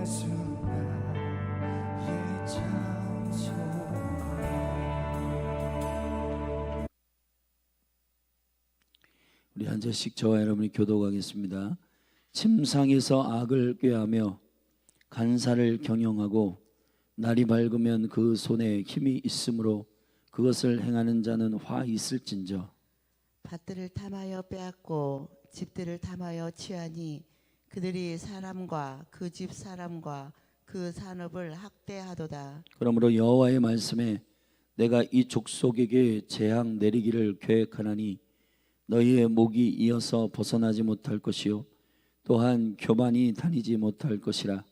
예수 나의 장소가. 우리 한 절씩 저와 여러분이 교독하겠습니다. 침상에서 악을 꾀하며 간사를 경영하고 날이 밝으면 그 손에 힘이 있으므로 그것을 행하는 자는 화 있을진저. 밭들을 탐하여 빼앗고 집들을 탐하여 취하니 그들이 사람과 그 집 사람과 그 산업을 학대하도다. 그러므로 여호와의 말씀에 내가 이 족속에게 재앙 내리기를 계획하나니 너희의 목이 이어서 벗어나지 못할 것이요 또한 교만이 다니지 못할 것이라.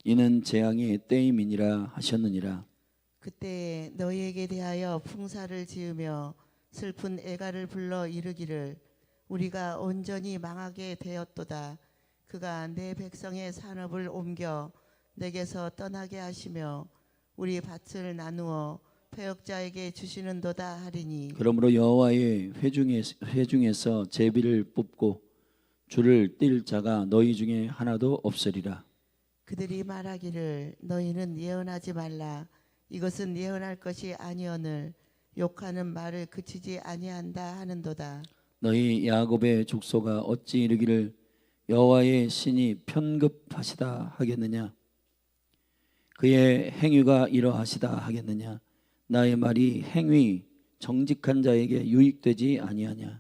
이는 재앙의 때임이니라 하셨느니라. 그때 너희에게 대하여 풍사를 지으며 슬픈 애가를 불러 이르기를 우리가 온전히 망하게 되었도다. 그가 내 백성의 산업을 옮겨 내게서 떠나게 하시며 우리 밭을 나누어 패역자에게 주시는도다 하리니. 그러므로 여호와의 회중에서 제비를 뽑고 줄을 띨 자가 너희 중에 하나도 없으리라. 그들이 말하기를 너희는 예언하지 말라. 이것은 예언할 것이 아니오늘 욕하는 말을 그치지 아니한다 하는도다. 너희 야곱의 족속아 어찌 이르기를 여호와의 신이 편급하시다 하겠느냐. 그의 행위가 이러하시다 하겠느냐. 나의 말이 행위 정직한 자에게 유익되지 아니하냐.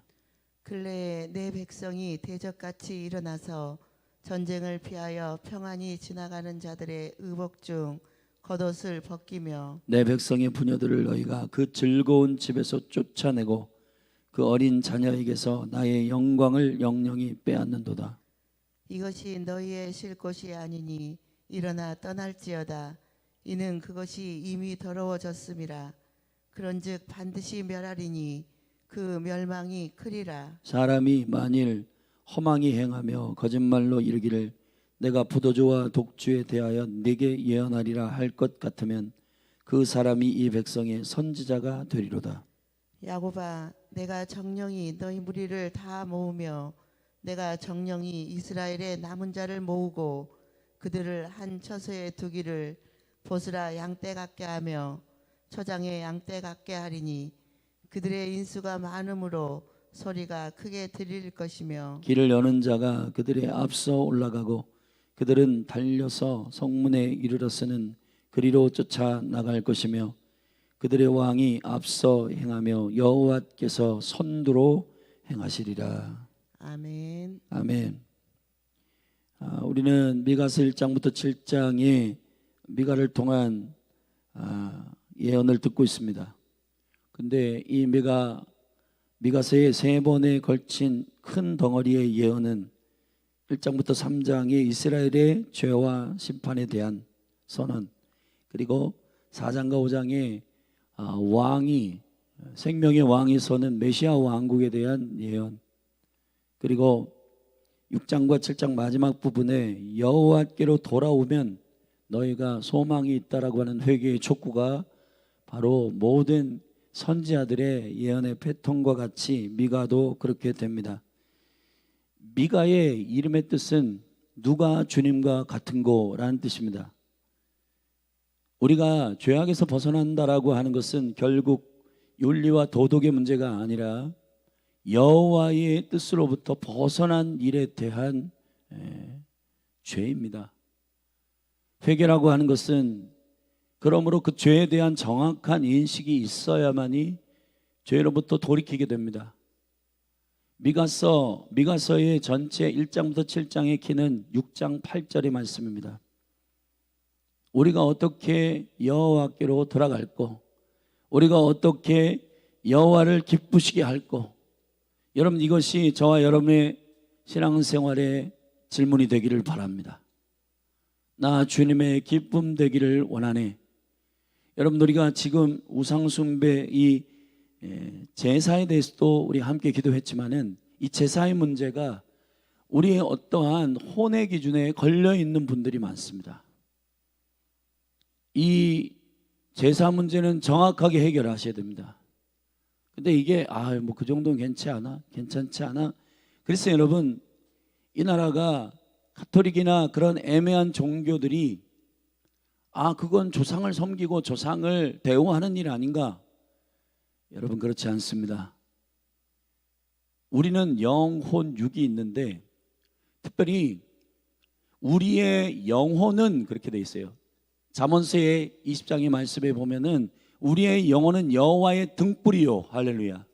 근래에 내 백성이 대적같이 일어나서 전쟁을 피하여 평안히 지나가는 자들의 의복 중 겉옷을 벗기며 내 백성의 부녀들을 너희가 그 즐거운 집에서 쫓아내고 그 어린 자녀에게서 나의 영광을 영영히 빼앗는도다. 이것이 너희의 쉴 곳이 아니니 일어나 떠날지어다. 이는 그것이 이미 더러워졌음이라. 그런즉 반드시 멸하리니 그 멸망이 크리라. 사람이 만일 허망히 행하며 거짓말로 이르기를 내가 부도주와 독주에 대하여 네게 예언하리라 할 것 같으면 그 사람이 이 백성의 선지자가 되리로다. 야곱아, 내가 정령이 너희 무리를 다 모으며 내가 정령이 이스라엘의 남은 자를 모으고 그들을 한 처소에 두기를 보스라 양떼 같게 하며 초장에 양떼 같게 하리니 그들의 인수가 많으므로 소리가 크게 들릴 것이며 길을 여는 자가 그들의 앞서 올라가고 그들은 달려서 성문에 이르러서는 그리로 쫓아 나갈 것이며 그들의 왕이 앞서 행하며 여호와께서 선두로 행하시리라. 아멘. 아멘. 우리는 미가서 1장부터 7장에 미가를 통한 예언을 듣고 있습니다. 근데 이 미가서의 3번에 걸친 큰 덩어리의 예언은 1장부터 3장의 이스라엘의 죄와 심판에 대한 선언, 그리고 4장과 5장의 왕이 생명의 왕이 서는 메시아 왕국에 대한 예언, 그리고 6장과 7장 마지막 부분에 여호와께로 돌아오면 너희가 소망이 있다라고 하는 회개의 촉구가 바로 모든 선지자들의 예언의 패턴과 같이 미가도 그렇게 됩니다. 미가의 이름의 뜻은 누가 주님과 같은 고라는 뜻입니다. 우리가 죄악에서 벗어난다라고 하는 것은 결국 윤리와 도덕의 문제가 아니라 여호와의 뜻으로부터 벗어난 일에 대한 죄입니다. 회개라고 하는 것은 그러므로 그 죄에 대한 정확한 인식이 있어야만이 죄로부터 돌이키게 됩니다. 미가서의 전체 1장부터 7장의 키는 6장 8절의 말씀입니다. 우리가 어떻게 여호와께로 돌아갈고 우리가 어떻게 여호와를 기쁘시게 할고, 여러분 이것이 저와 여러분의 신앙생활의 질문이 되기를 바랍니다. 나 주님의 기쁨 되기를 원하네. 여러분 우리가 지금 우상숭배 이 제사에 대해서도 우리 함께 기도했지만은 이 제사의 문제가 우리의 어떠한 혼의 기준에 걸려 있는 분들이 많습니다. 이 제사 문제는 정확하게 해결하셔야 됩니다. 근데 이게 뭐 그 정도는 괜찮지 않아. 그래서 여러분 이 나라가 가톨릭이나 그런 애매한 종교들이 그건 조상을 섬기고 조상을 대우하는 일 아닌가? 여러분, 그렇지 않습니다. 우리는 영혼, 육이 있는데 특별히 우리의 영혼은 그렇게 돼 있어요. 잠언서의 20장의 말씀에 보면은 우리의 영혼은 여호와의 등불이요. 할렐루야.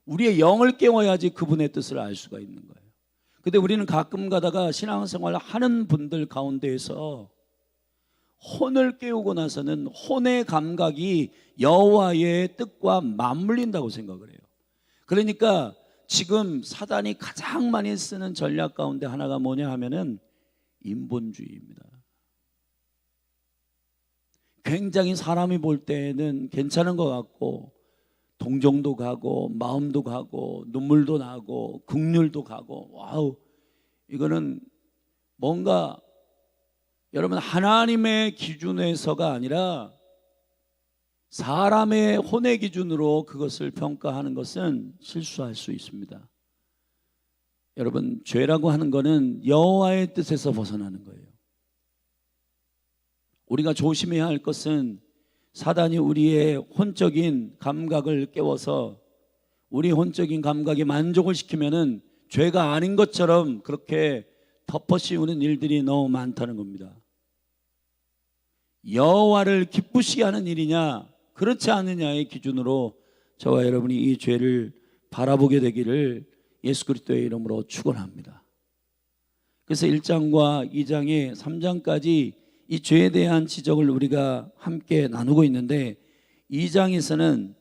우리의 영을 깨워야지 그분의 뜻을 알 수가 있는 거예요. 근데 우리는 가끔 가다가 신앙생활을 하는 분들 가운데에서 혼을 깨우고 나서는 혼의 감각이 여호와의 뜻과 맞물린다고 생각을 해요. 그러니까 지금 사단이 가장 많이 쓰는 전략 가운데 하나가 뭐냐 하면은 인본주의입니다. 굉장히 사람이 볼 때는 괜찮은 것 같고 동정도 가고 마음도 가고 눈물도 나고 긍휼도 가고, 와우, 이거는 뭔가 여러분 하나님의 기준에서가 아니라 사람의 혼의 기준으로 그것을 평가하는 것은 실수할 수 있습니다. 여러분, 죄라고 하는 것은 여호와의 뜻에서 벗어나는 거예요. 우리가 조심해야 할 것은 사단이 우리의 혼적인 감각을 깨워서 우리 혼적인 감각에 만족을 시키면은 죄가 아닌 것처럼 그렇게 덮어씌우는 일들이 너무 많다는 겁니다. 여호와를 기쁘시게 하는 일이냐 그렇지 않느냐의 기준으로 저와 여러분이 이 죄를 바라보게 되기를 예수 그리스도의 이름으로 축원합니다. 그래서 1장과 2장에 3장까지 이 죄에 대한 지적을 우리가 함께 나누고 있는데 2장에서는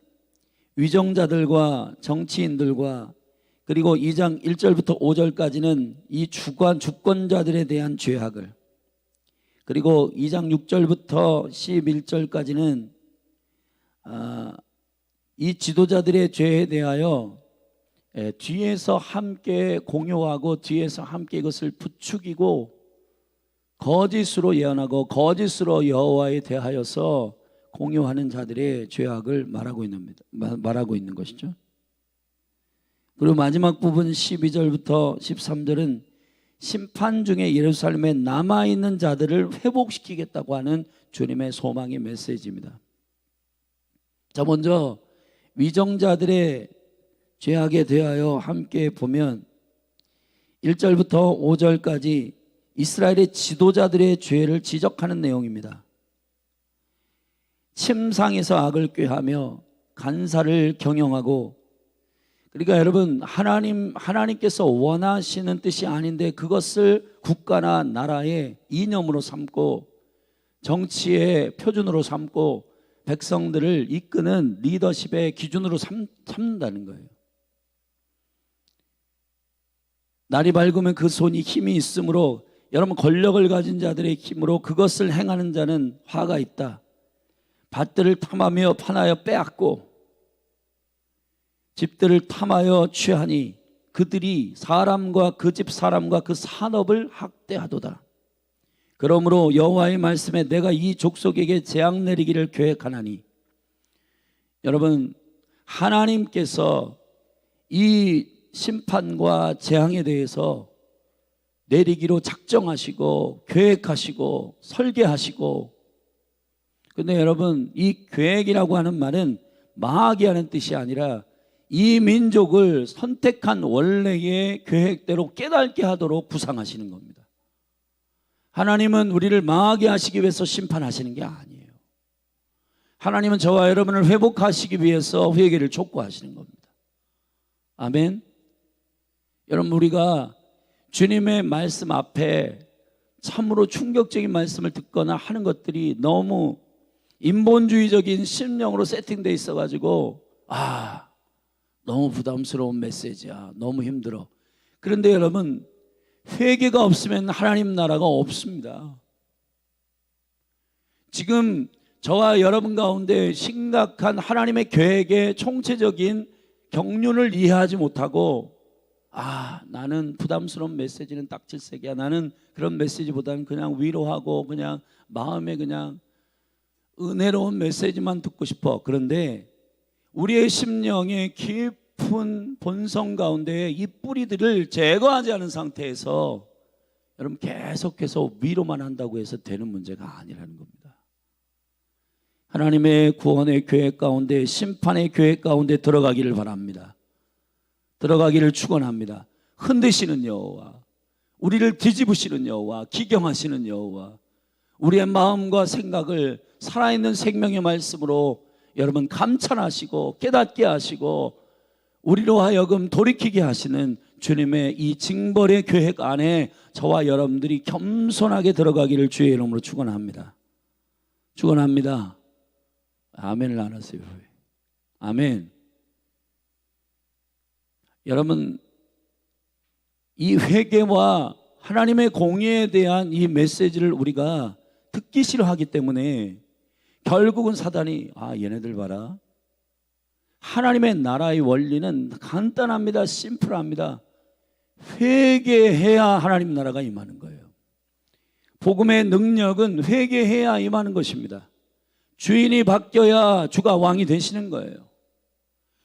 위정자들과 정치인들과 그리고 2장 1절부터 5절까지는 이 주권자들에 대한 죄악을, 그리고 2장 6절부터 11절까지는 이 지도자들의 죄에 대하여 뒤에서 함께 공유하고 뒤에서 함께 이것을 부추기고 거짓으로 예언하고 거짓으로 여호와에 대하여서 공유하는 자들의 죄악을 말하고 있는 것이죠. 그리고 마지막 부분 12절부터 13절은 심판 중에 예루살렘에 남아있는 자들을 회복시키겠다고 하는 주님의 소망의 메시지입니다. 자, 먼저 위정자들의 죄악에 대하여 함께 보면 1절부터 5절까지 이스라엘의 지도자들의 죄를 지적하는 내용입니다. 침상에서 악을 꾀하며 간사를 경영하고, 그러니까 여러분 하나님께서 원하시는 뜻이 아닌데 그것을 국가나 나라의 이념으로 삼고 정치의 표준으로 삼고 백성들을 이끄는 리더십의 기준으로 삼는다는 거예요. 날이 밝으면 그 손이 힘이 있으므로, 여러분 권력을 가진 자들의 힘으로 그것을 행하는 자는 화가 있다. 밭들을 탐하며 파나여 빼앗고 집들을 탐하여 취하니 그들이 사람과 그 집 사람과 그 산업을 학대하도다. 그러므로 여호와의 말씀에 내가 이 족속에게 재앙 내리기를 계획하나니, 여러분 하나님께서 이 심판과 재앙에 대해서 내리기로 작정하시고 계획하시고 설계하시고, 근데 여러분 이 계획이라고 하는 말은 망하게 하는 뜻이 아니라 이 민족을 선택한 원래의 계획대로 깨닫게 하도록 구상하시는 겁니다. 하나님은 우리를 망하게 하시기 위해서 심판하시는 게 아니에요. 하나님은 저와 여러분을 회복하시기 위해서 회개를 촉구하시는 겁니다. 아멘. 여러분, 우리가 주님의 말씀 앞에 참으로 충격적인 말씀을 듣거나 하는 것들이 너무 인본주의적인 심령으로 세팅되어 있어가지고 너무 부담스러운 메시지야, 너무 힘들어. 그런데 여러분, 회개가 없으면 하나님 나라가 없습니다. 지금 저와 여러분 가운데 심각한 하나님의 계획의 총체적인 경륜을 이해하지 못하고, 나는 부담스러운 메시지는 딱질색이야, 나는 그런 메시지보다는 그냥 위로하고 그냥 마음에 그냥 은혜로운 메시지만 듣고 싶어. 그런데 우리의 심령의 깊은 본성 가운데 이 뿌리들을 제거하지 않은 상태에서 여러분 계속해서 위로만 한다고 해서 되는 문제가 아니라는 겁니다. 하나님의 구원의 계획 가운데, 심판의 계획 가운데 들어가기를 바랍니다. 들어가기를 축원합니다. 흔드시는 여호와, 우리를 뒤집으시는 여호와, 기경하시는 여호와, 우리의 마음과 생각을 살아있는 생명의 말씀으로 여러분 감찰하시고 깨닫게 하시고 우리로 하여금 돌이키게 하시는 주님의 이 징벌의 계획 안에 저와 여러분들이 겸손하게 들어가기를 주의 이름으로 축원합니다. 축원합니다. 아멘을 안 하세요. 아멘. 여러분, 이 회개와 하나님의 공의에 대한 이 메시지를 우리가 듣기 싫어하기 때문에 결국은 사단이 얘네들 봐라, 하나님의 나라의 원리는 간단합니다. 심플합니다. 회개해야 하나님 나라가 임하는 거예요. 복음의 능력은 회개해야 임하는 것입니다. 주인이 바뀌어야 주가 왕이 되시는 거예요.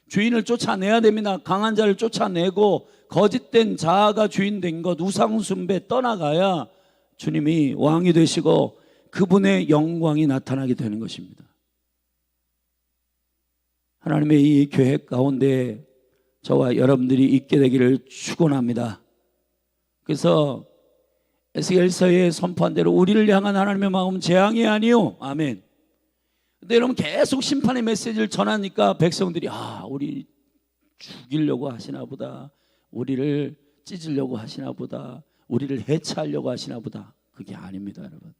주인을 쫓아내야 됩니다. 강한 자를 쫓아내고 거짓된 자아가 주인 된 것, 우상 숭배 떠나가야 주님이 왕이 되시고 그분의 영광이 나타나게 되는 것입니다. 하나님의 이 계획 가운데 저와 여러분들이 있게 되기를 축원합니다. 그래서 에스겔서에 선포한 대로 우리를 향한 하나님의 마음은 재앙이 아니요. 아멘. 근데 여러분 계속 심판의 메시지를 전하니까 백성들이 우리 죽이려고 하시나 보다, 우리를 찢으려고 하시나 보다, 우리를 해체하려고 하시나 보다. 그게 아닙니다, 여러분.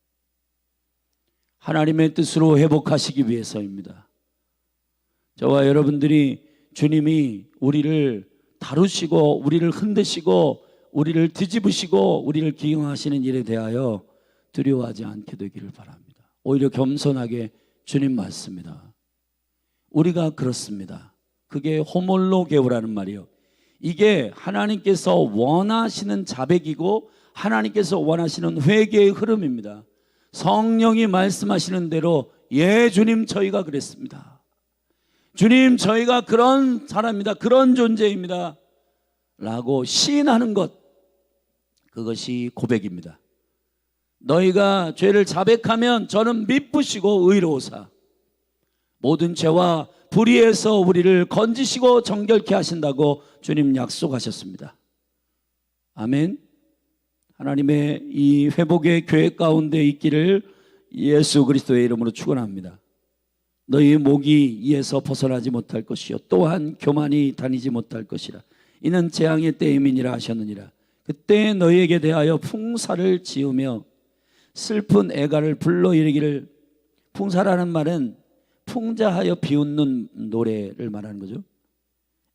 하나님의 뜻으로 회복하시기 위해서입니다. 저와 여러분들이 주님이 우리를 다루시고 우리를 흔드시고 우리를 뒤집으시고 우리를 기용하시는 일에 대하여 두려워하지 않게 되기를 바랍니다. 오히려 겸손하게 주님 맞습니다. 우리가 그렇습니다. 그게 호몰로게오라는 말이요, 이게 하나님께서 원하시는 자백이고 하나님께서 원하시는 회개의 흐름입니다. 성령이 말씀하시는 대로 주님 저희가 그랬습니다. 주님 저희가 그런 사람입니다. 그런 존재입니다 라고 시인하는 것, 그것이 고백입니다. 너희가 죄를 자백하면 저는 미쁘시고 의로우사 모든 죄와 불의에서 우리를 건지시고 정결케 하신다고 주님 약속하셨습니다. 아멘. 하나님의 이 회복의 계획 가운데 있기를 예수 그리스도의 이름으로 축원합니다. 너희 목이 이에서 벗어나지 못할 것이요 또한 교만이 다니지 못할 것이라. 이는 재앙의 때임이니라 하셨느니라. 그때 너희에게 대하여 풍사를 지으며 슬픈 애가를 불러 이르기를. 풍사라는 말은 풍자하여 비웃는 노래를 말하는 거죠.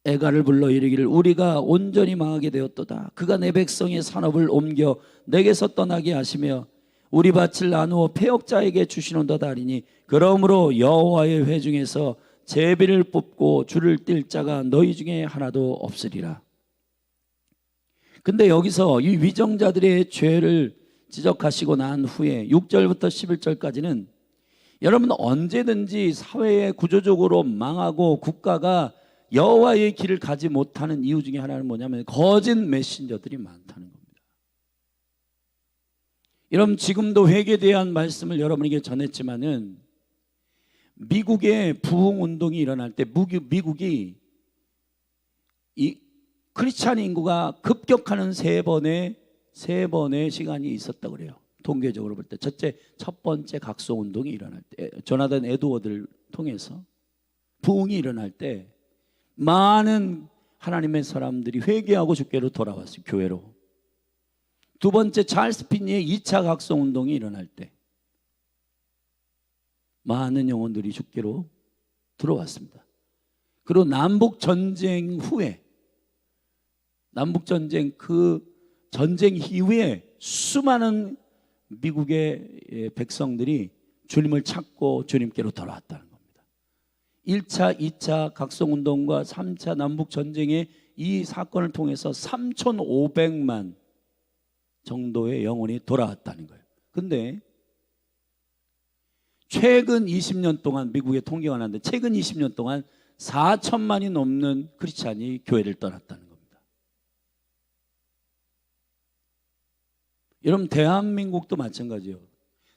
애가를 불러 이르기를 우리가 온전히 망하게 되었도다. 그가 내 백성의 산업을 옮겨 내게서 떠나게 하시며 우리 밭을 나누어 패역자에게 주시는도다 하리니 그러므로 여호와의 회 중에서 제비를 뽑고 줄을 띨 자가 너희 중에 하나도 없으리라. 근데 여기서 이 위정자들의 죄를 지적하시고 난 후에 6절부터 11절까지는 여러분 언제든지 사회에 구조적으로 망하고 국가가 여호와의 길을 가지 못하는 이유 중에 하나는 뭐냐면 거짓 메신저들이 많다는 겁니다. 여러분 지금도 회개에 대한 말씀을 여러분에게 전했지만은 미국의 부흥운동이 일어날 때 미국이 이 크리스찬 인구가 급격하는 세 번의 시간이 있었다고 그래요. 통계적으로 볼 때 첫 번째 각성운동이 일어날 때 조나단 에드워드를 통해서 부흥이 일어날 때 많은 하나님의 사람들이 회개하고 주께로 돌아왔어요. 교회로. 두 번째 찰스 핀니의 2차 각성운동이 일어날 때 많은 영혼들이 주께로 들어왔습니다. 그리고 남북전쟁 후에 남북전쟁 그 전쟁 이후에 수많은 미국의 백성들이 주님을 찾고 주님께로 돌아왔다는 겁니다. 1차, 2차 각성운동과 3차 남북전쟁의 이 사건을 통해서 3,500만 정도의 영혼이 돌아왔다는 거예요. 근데 최근 20년 동안 미국의 통계가 나는데 최근 20년 동안 4천만이 넘는 크리스찬이 교회를 떠났다는 겁니다. 여러분 대한민국도 마찬가지예요.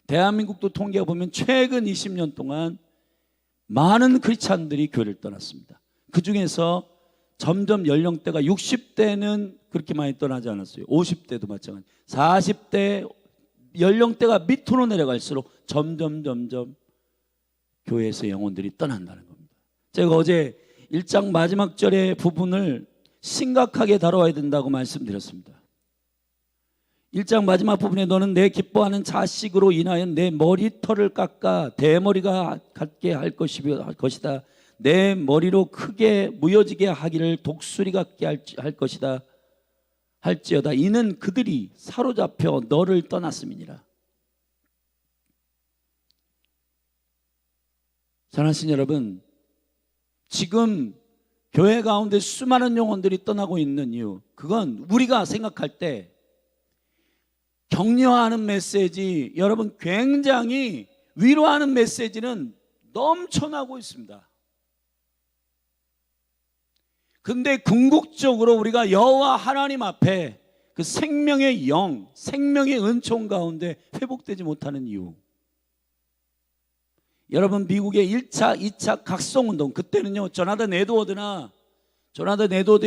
대한민국도 통계해 보면 최근 20년 동안 많은 크리스찬들이 교회를 떠났습니다. 그 중에서 점점 연령대가 60대는 그렇게 많이 떠나지 않았어요. 50대도 마찬가지. 40대 연령대가 밑으로 내려갈수록 점점 교회에서 영혼들이 떠난다는 겁니다. 제가 어제 1장 마지막 절의 부분을 심각하게 다뤄야 된다고 말씀드렸습니다. 1장 마지막 부분에 너는 내 기뻐하는 자식으로 인하여 내 머리털을 깎아 대머리가 갖게 할 것이다. 내 머리로 크게 무너지게 하기를 독수리 같게 할 것이다. 할지어다. 이는 그들이 사로잡혀 너를 떠났음이니라. 사랑하신 여러분, 지금 교회 가운데 수많은 영혼들이 떠나고 있는 이유, 그건 우리가 생각할 때 격려하는 메시지, 여러분 굉장히 위로하는 메시지는 넘쳐나고 있습니다. 근데 궁극적으로 우리가 여호와 하나님 앞에 그 생명의 영, 생명의 은총 가운데 회복되지 못하는 이유, 여러분 미국의 1차, 2차 각성운동, 그때는요 조나단 에드워드의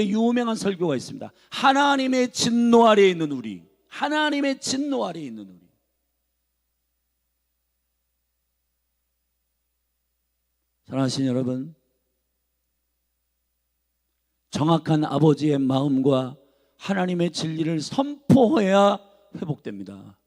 유명한 설교가 있습니다. 하나님의 진노 아래에 있는 우리, 하나님의 진노 아래에 있는 우리. 사랑하신 여러분, 정확한 아버지의 마음과 하나님의 진리를 선포해야 회복됩니다.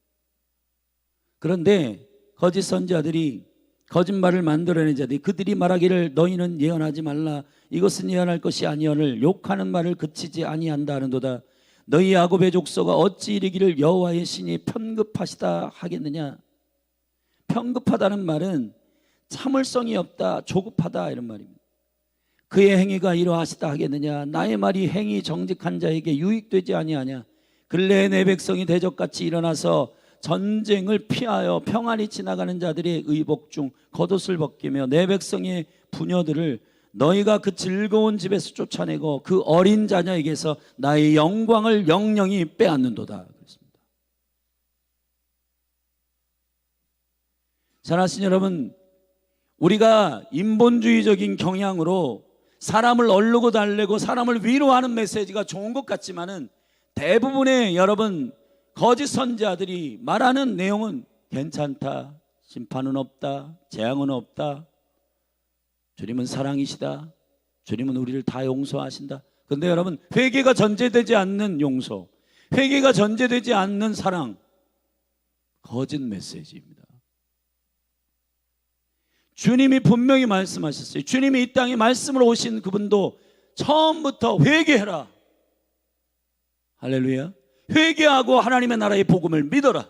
그런데 거짓 선지자들이, 거짓말을 만들어낸 자들이, 그들이 말하기를 너희는 예언하지 말라, 이것은 예언할 것이 아니오늘 욕하는 말을 그치지 아니한다 하는도다. 너희 야곱의 족속아 어찌 이르기를 여호와의 신이 편급하시다 하겠느냐. 편급하다는 말은 참을성이 없다, 조급하다 이런 말입니다. 그의 행위가 이러하시다 하겠느냐. 나의 말이 행위 정직한 자에게 유익되지 아니하냐. 근래에 내 백성이 대적같이 일어나서 전쟁을 피하여 평안히 지나가는 자들의 의복 중 겉옷을 벗기며 내 백성의 부녀들을 너희가 그 즐거운 집에서 쫓아내고 그 어린 자녀에게서 나의 영광을 영영히 빼앗는도다. 그렇습니다. 사랑하신 여러분, 우리가 인본주의적인 경향으로 사람을 얼르고 달래고 사람을 위로하는 메시지가 좋은 것 같지만은 대부분의 여러분 거짓 선지자들이 말하는 내용은 괜찮다, 심판은 없다, 재앙은 없다, 주님은 사랑이시다, 주님은 우리를 다 용서하신다. 그런데 여러분, 회개가 전제되지 않는 용서, 회개가 전제되지 않는 사랑, 거짓 메시지입니다. 주님이 분명히 말씀하셨어요. 주님이 이 땅에 말씀으로 오신 그분도 처음부터 회개해라, 할렐루야, 회개하고 하나님의 나라의 복음을 믿어라.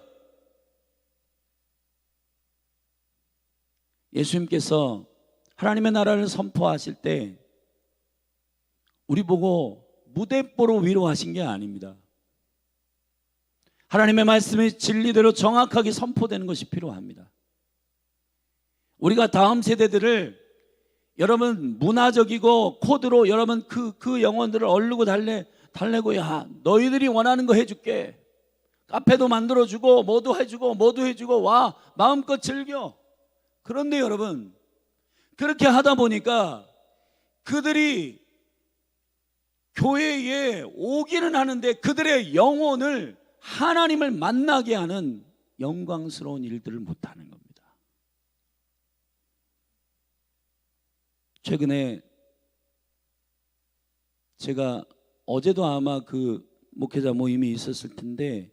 예수님께서 하나님의 나라를 선포하실 때 우리 보고 무대뽀로 위로하신 게 아닙니다. 하나님의 말씀이 진리대로 정확하게 선포되는 것이 필요합니다. 우리가 다음 세대들을 여러분 문화적이고 코드로 여러분 그 영혼들을 얼르고 달래고, 야 너희들이 원하는 거 해줄게, 카페도 만들어주고 뭐도 해주고 와 마음껏 즐겨. 그런데 여러분 그렇게 하다 보니까 그들이 교회에 오기는 하는데 그들의 영혼을 하나님을 만나게 하는 영광스러운 일들을 못하는 겁니다. 최근에 제가 어제도 아마 그 목회자 모임이 있었을 텐데,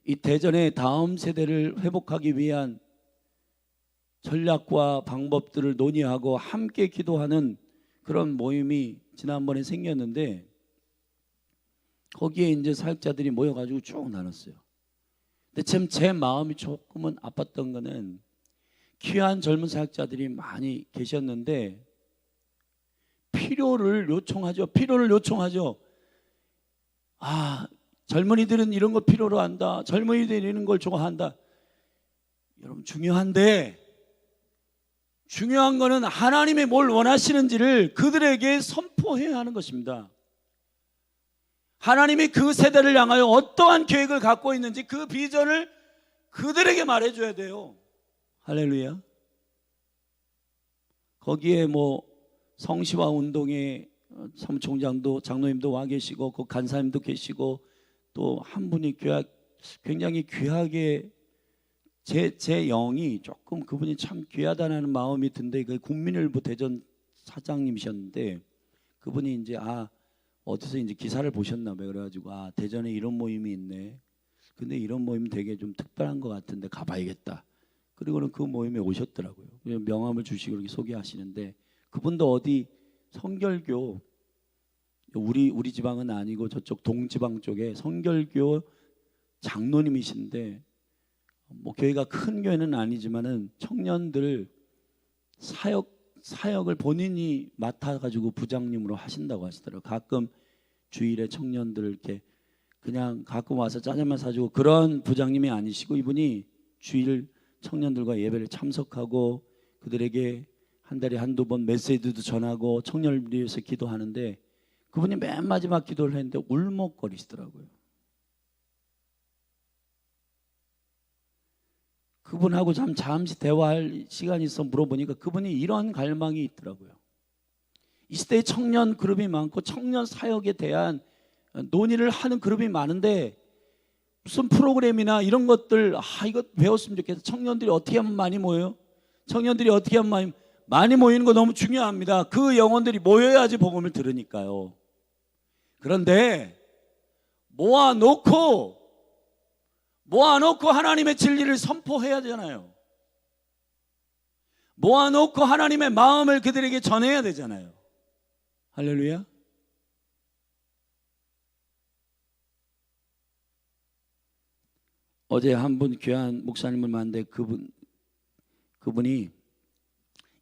이 대전의 다음 세대를 회복하기 위한 전략과 방법들을 논의하고 함께 기도하는 그런 모임이 지난번에 생겼는데, 거기에 이제 사역자들이 모여가지고 쭉 나눴어요. 근데 참 제 마음이 조금은 아팠던 거는 귀한 젊은 사역자들이 많이 계셨는데 필요를 요청하죠. 아, 젊은이들은 이런 거 필요로 한다, 젊은이들은 이런 걸 좋아한다. 여러분 중요한데, 중요한 거는 하나님이 뭘 원하시는지를 그들에게 선포해야 하는 것입니다. 하나님이 그 세대를 향하여 어떠한 계획을 갖고 있는지 그 비전을 그들에게 말해줘야 돼요. 할렐루야. 거기에 뭐 성시화 운동의 사무총장도 장로님도 와 계시고 그 간사님도 계시고 또 한 분이 굉장히 귀하게 제 영이 조금 그분이 참 귀하다는 마음이 든데 그 국민일보 대전 사장님이셨는데 그분이 이제 어디서 이제 기사를 보셨나 봐요. 그래가지고 대전에 이런 모임이 있네. 근데 이런 모임 되게 좀 특별한 것 같은데 가봐야겠다. 그리고는 그 모임에 오셨더라고요. 명함을 주시고 이렇게 소개하시는데 그분도 어디 성결교 우리 지방은 아니고 저쪽 동지방 쪽에 성결교 장로님이신데 뭐 교회가 큰 교회는 아니지만은 청년들 사역을 본인이 맡아가지고 부장님으로 하신다고 하시더라고요. 가끔 주일에 청년들 이렇게 그냥 가끔 와서 짜장면 사주고 그런 부장님이 아니시고 이분이 주일 청년들과 예배를 참석하고 그들에게 한 달에 한두 번 메시지도 전하고 청년을 위해서 기도하는데 그분이 맨 마지막 기도를 했는데 울먹거리시더라고요. 그분하고 잠시 대화할 시간이 있어 물어보니까 그분이 이런 갈망이 있더라고요. 이 시대에 청년 그룹이 많고 청년 사역에 대한 논의를 하는 그룹이 많은데 무슨 프로그램이나 이런 것들 이거 배웠으면 좋겠어. 청년들이 어떻게 하면 많이 모여요? 청년들이 어떻게 하면 많이 모이는 거 너무 중요합니다. 그 영혼들이 모여야지 복음을 들으니까요. 그런데 모아놓고 하나님의 진리를 선포해야 되잖아요. 모아놓고 하나님의 마음을 그들에게 전해야 되잖아요. 할렐루야. 어제 한 분 귀한 목사님을 만났는데 그분이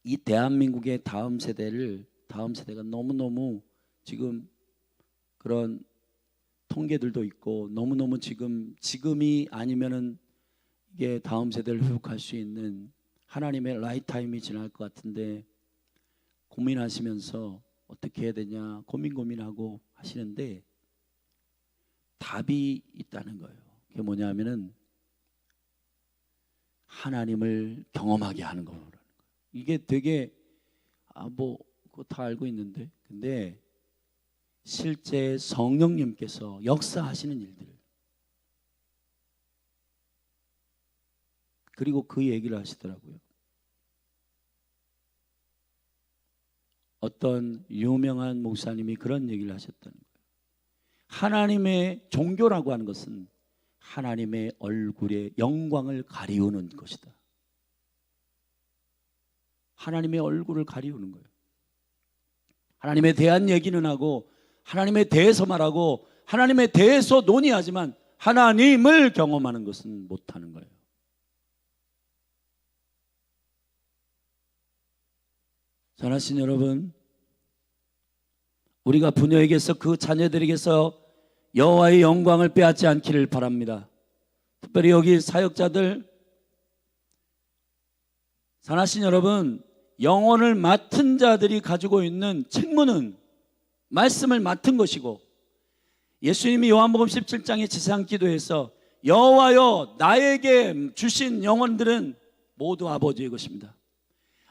이 대한민국의 다음 세대가 너무너무 지금 그런 통계들도 있고 너무너무 지금이 아니면은 이게 다음 세대를 회복할 수 있는 하나님의 라이타임이 지날 것 같은데 고민하시면서 어떻게 해야 되냐 고민하고 하시는데 답이 있다는 거예요. 그게 뭐냐면은 하나님을 경험하게 하는 거라는 거예요. 이게 되게 그거 다 알고 있는데 근데 실제 성령님께서 역사하시는 일들 그리고 그 얘기를 하시더라고요. 어떤 유명한 목사님이 그런 얘기를 하셨다는 거예요. 하나님의 종교라고 하는 것은 하나님의 얼굴의 영광을 가리우는 것이다. 하나님의 얼굴을 가리우는 거예요. 하나님에 대한 얘기는 하고 하나님에 대해서 말하고 하나님에 대해서 논의하지만 하나님을 경험하는 것은 못하는 거예요. 사랑하신 여러분, 우리가 부녀에게서 그 자녀들에게서 여호와의 영광을 빼앗지 않기를 바랍니다. 특별히 여기 사역자들, 사랑하신 여러분, 영혼을 맡은 자들이 가지고 있는 책무는 말씀을 맡은 것이고 예수님이 요한복음 17장의 지상기도에서 여호와여 나에게 주신 영혼들은 모두 아버지의 것입니다.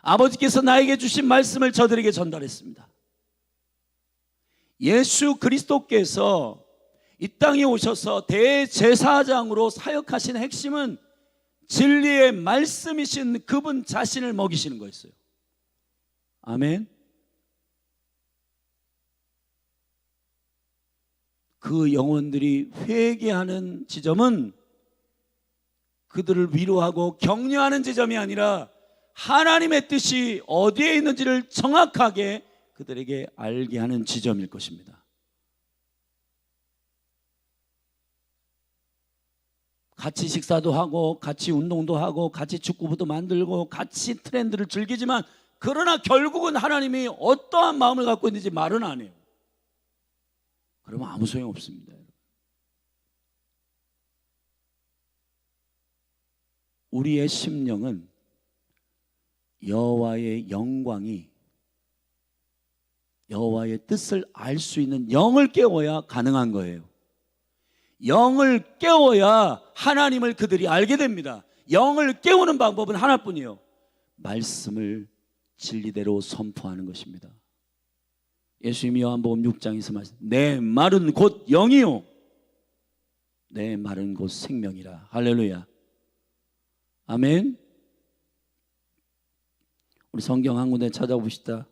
아버지께서 나에게 주신 말씀을 저들에게 전달했습니다. 예수 그리스도께서 이 땅에 오셔서 대제사장으로 사역하신 핵심은 진리의 말씀이신 그분 자신을 먹이시는 거였어요. 아멘. 그 영혼들이 회개하는 지점은 그들을 위로하고 격려하는 지점이 아니라 하나님의 뜻이 어디에 있는지를 정확하게 그들에게 알게 하는 지점일 것입니다. 같이 식사도 하고 같이 운동도 하고 같이 축구부도 만들고 같이 트렌드를 즐기지만 그러나 결국은 하나님이 어떠한 마음을 갖고 있는지 말은 안 해요. 그러면 아무 소용 없습니다. 우리의 심령은 여호와의 영광이 여호와의 뜻을 알 수 있는 영을 깨워야 가능한 거예요. 영을 깨워야 하나님을 그들이 알게 됩니다. 영을 깨우는 방법은 하나뿐이에요. 말씀을 진리대로 선포하는 것입니다. 예수님이 요한복음 6장에서 말씀, 내 말은 곧 영이요 내 말은 곧 생명이라. 할렐루야. 아멘. 우리 성경 한 군데 찾아봅시다.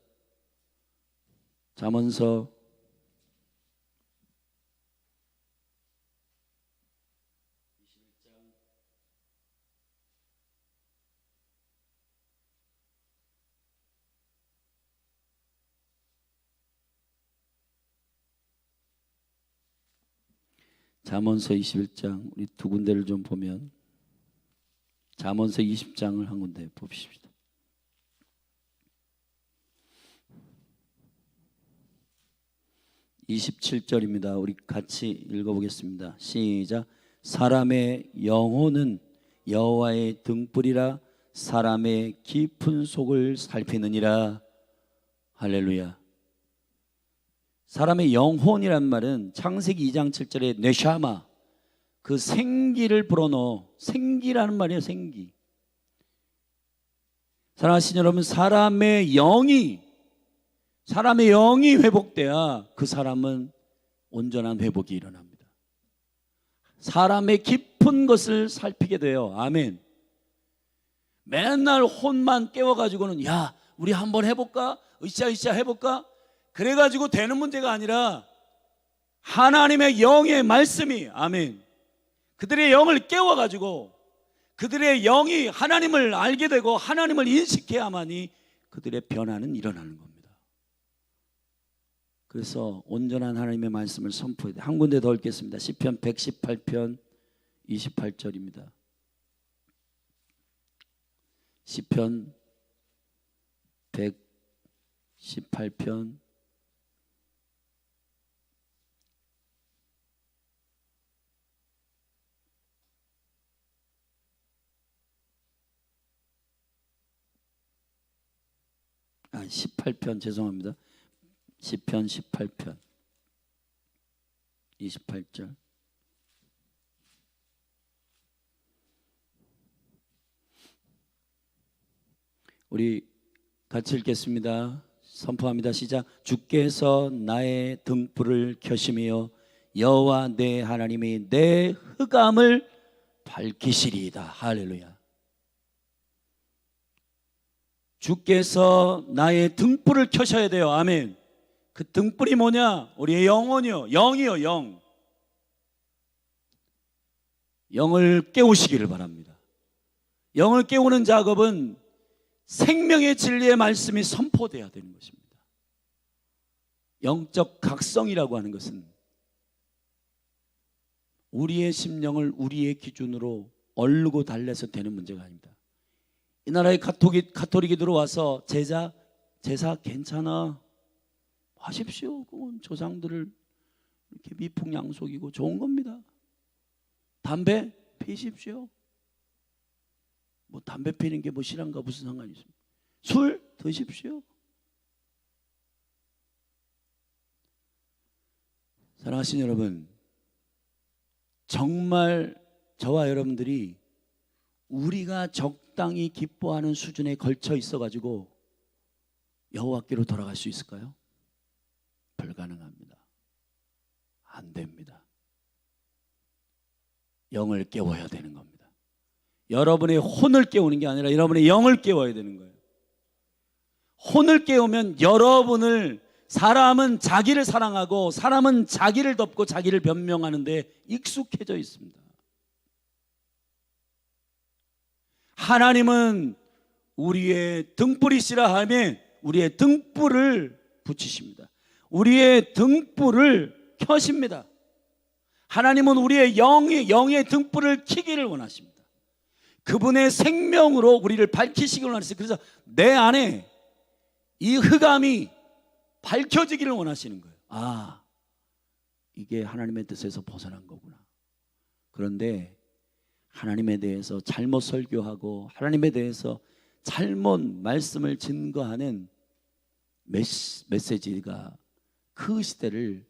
잠언서 21장 우리 두 군데를 좀 보면 잠언서 20장을 한 군데 봅시다. 27절입니다. 우리 같이 읽어보겠습니다. 시작. 사람의 영혼은 여호와의 등불이라 사람의 깊은 속을 살피느니라. 할렐루야. 사람의 영혼이란 말은 창세기 2장 7절에 뇌샤마, 그 생기를 불어넣어, 생기라는 말이에요. 생기. 사랑하신 여러분, 사람의 영이 회복돼야 그 사람은 온전한 회복이 일어납니다. 사람의 깊은 것을 살피게 돼요. 아멘. 맨날 혼만 깨워가지고는 야 우리 한번 해볼까? 으쌰으쌰 해볼까? 그래가지고 되는 문제가 아니라 하나님의 영의 말씀이, 아멘, 그들의 영을 깨워가지고 그들의 영이 하나님을 알게 되고 하나님을 인식해야만이 그들의 변화는 일어나는 겁니다. 그래서 온전한 하나님의 말씀을 선포해야 돼요. 한 군데 더 읽겠습니다. 시편 118편 28절입니다. 시편 118편 18편 죄송합니다. 시편 18편 28절. 우리 같이 읽겠습니다. 선포합니다. 시작. 주께서 나의 등불을 켜시며 여호와 내 하나님이 내 흑암을 밝히시리이다. 할렐루야. 주께서 나의 등불을 켜셔야 돼요. 아멘. 그 등불이 뭐냐? 우리의 영혼이요. 영이요. 영. 영을 깨우시기를 바랍니다. 영을 깨우는 작업은 생명의 진리의 말씀이 선포돼야 되는 것입니다. 영적 각성이라고 하는 것은 우리의 심령을 우리의 기준으로 얼르고 달래서 되는 문제가 아닙니다. 이 나라에 가톨릭이 들어와서 제사 괜찮아 하십시오. 그건 조상들을 이렇게 미풍양속이고 좋은 겁니다. 담배 피십시오. 뭐 담배 피는 게 뭐 실한가 무슨 상관이 있습니까? 술 드십시오. 사랑하신 여러분, 정말 저와 여러분들이 우리가 적당히 기뻐하는 수준에 걸쳐 있어가지고 여호와께로 돌아갈 수 있을까요? 불가능합니다. 안 됩니다. 영을 깨워야 되는 겁니다. 여러분의 혼을 깨우는 게 아니라 여러분의 영을 깨워야 되는 거예요. 혼을 깨우면 여러분을, 사람은 자기를 사랑하고 사람은 자기를 덮고 자기를 변명하는데 익숙해져 있습니다. 하나님은 우리의 등불이시라 하면 우리의 등불을 붙이십니다. 우리의 등불을 켜십니다. 하나님은 우리의 영의 등불을 켜기를 원하십니다. 그분의 생명으로 우리를 밝히시기를 원하세요. 그래서 내 안에 이 흑암이 밝혀지기를 원하시는 거예요. 아, 이게 하나님의 뜻에서 벗어난 거구나. 그런데 하나님에 대해서 잘못 설교하고 하나님에 대해서 잘못 말씀을 증거하는 메시지가 그 시대를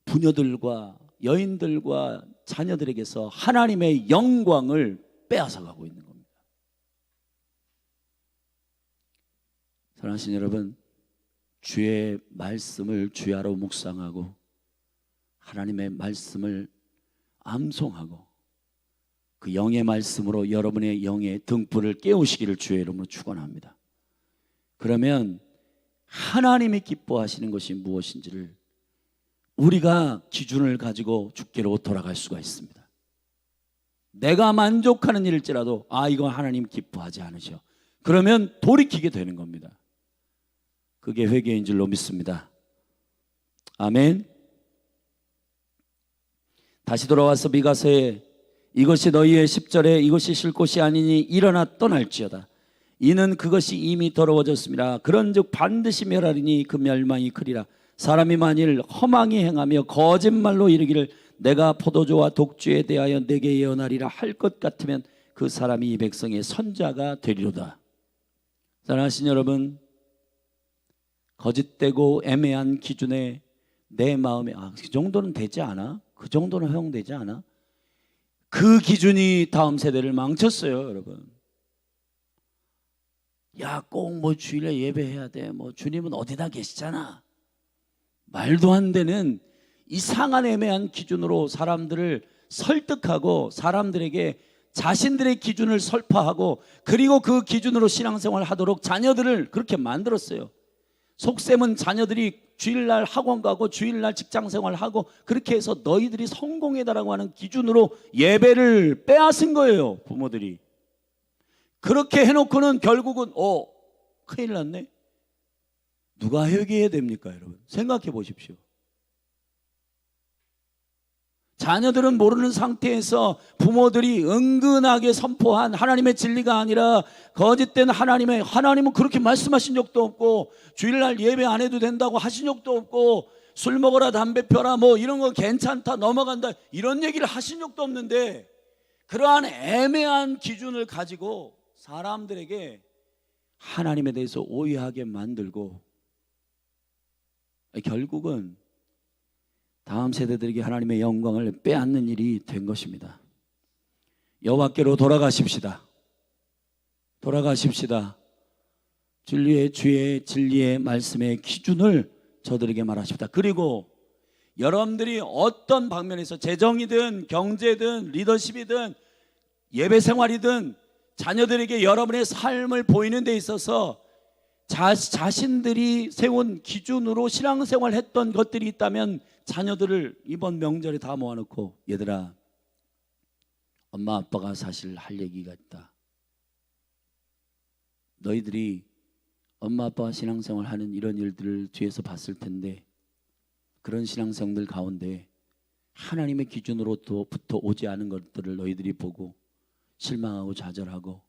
부녀들과 여인들과 자녀들에게서 하나님의 영광을 빼앗아가고 있는 겁니다. 사랑하신 여러분, 주의 말씀을 주야로 묵상하고 하나님의 말씀을 암송하고 그 영의 말씀으로 여러분의 영의 등불을 깨우시기를 주의 이름으로 축원합니다. 그러면 하나님이 기뻐하시는 것이 무엇인지를 우리가 기준을 가지고 주께로 돌아갈 수가 있습니다. 내가 만족하는 일일지라도 이거 하나님 기뻐하지 않으셔. 그러면 돌이키게 되는 겁니다. 그게 회개인 줄로 믿습니다. 아멘. 다시 돌아와서 미가서에 이것이 너희의 10절에 이것이 쉴 곳이 아니니 일어나 떠날지어다. 이는 그것이 이미 더러워졌습니다. 그런즉 반드시 멸하리니 그 멸망이 크리라. 사람이 만일 허망히 행하며 거짓말로 이르기를 내가 포도주와 독주에 대하여 내게 예언하리라 할 것 같으면 그 사람이 이 백성의 선자가 되리로다. 사랑하신 여러분, 거짓되고 애매한 기준에 내 마음에 그 정도는 되지 않아? 그 정도는 허용되지 않아? 그 기준이 다음 세대를 망쳤어요, 여러분. 야, 꼭 뭐 주일에 예배해야 돼. 뭐 주님은 어디다 계시잖아. 말도 안 되는 이상한 애매한 기준으로 사람들을 설득하고 사람들에게 자신들의 기준을 설파하고 그리고 그 기준으로 신앙생활을 하도록 자녀들을 그렇게 만들었어요. 속셈은 자녀들이 주일날 학원 가고 주일날 직장생활 하고 그렇게 해서 너희들이 성공해다라고 하는 기준으로 예배를 빼앗은 거예요, 부모들이. 그렇게 해놓고는 결국은 큰일 났네. 누가 회개해야 됩니까, 여러분? 생각해 보십시오. 자녀들은 모르는 상태에서 부모들이 은근하게 선포한 하나님의 진리가 아니라 거짓된 하나님은 그렇게 말씀하신 적도 없고 주일날 예배 안 해도 된다고 하신 적도 없고 술 먹어라 담배 펴라 뭐 이런 거 괜찮다 넘어간다 이런 얘기를 하신 적도 없는데 그러한 애매한 기준을 가지고 사람들에게 하나님에 대해서 오해하게 만들고 결국은 다음 세대들에게 하나님의 영광을 빼앗는 일이 된 것입니다. 여호와께로 돌아가십시다. 주의 진리의 말씀의 기준을 저들에게 말하십시다. 그리고 여러분들이 어떤 방면에서 재정이든 경제든 리더십이든 예배 생활이든 자녀들에게 여러분의 삶을 보이는 데 있어서 자신들이 세운 기준으로 신앙생활 했던 것들이 있다면 자녀들을 이번 명절에 다 모아놓고 얘들아, 엄마 아빠가 사실 할 얘기가 있다. 너희들이 엄마 아빠가 신앙생활 하는 이런 일들을 뒤에서 봤을 텐데 그런 신앙생활들 가운데 하나님의 기준으로부터 오지 않은 것들을 너희들이 보고 실망하고 좌절하고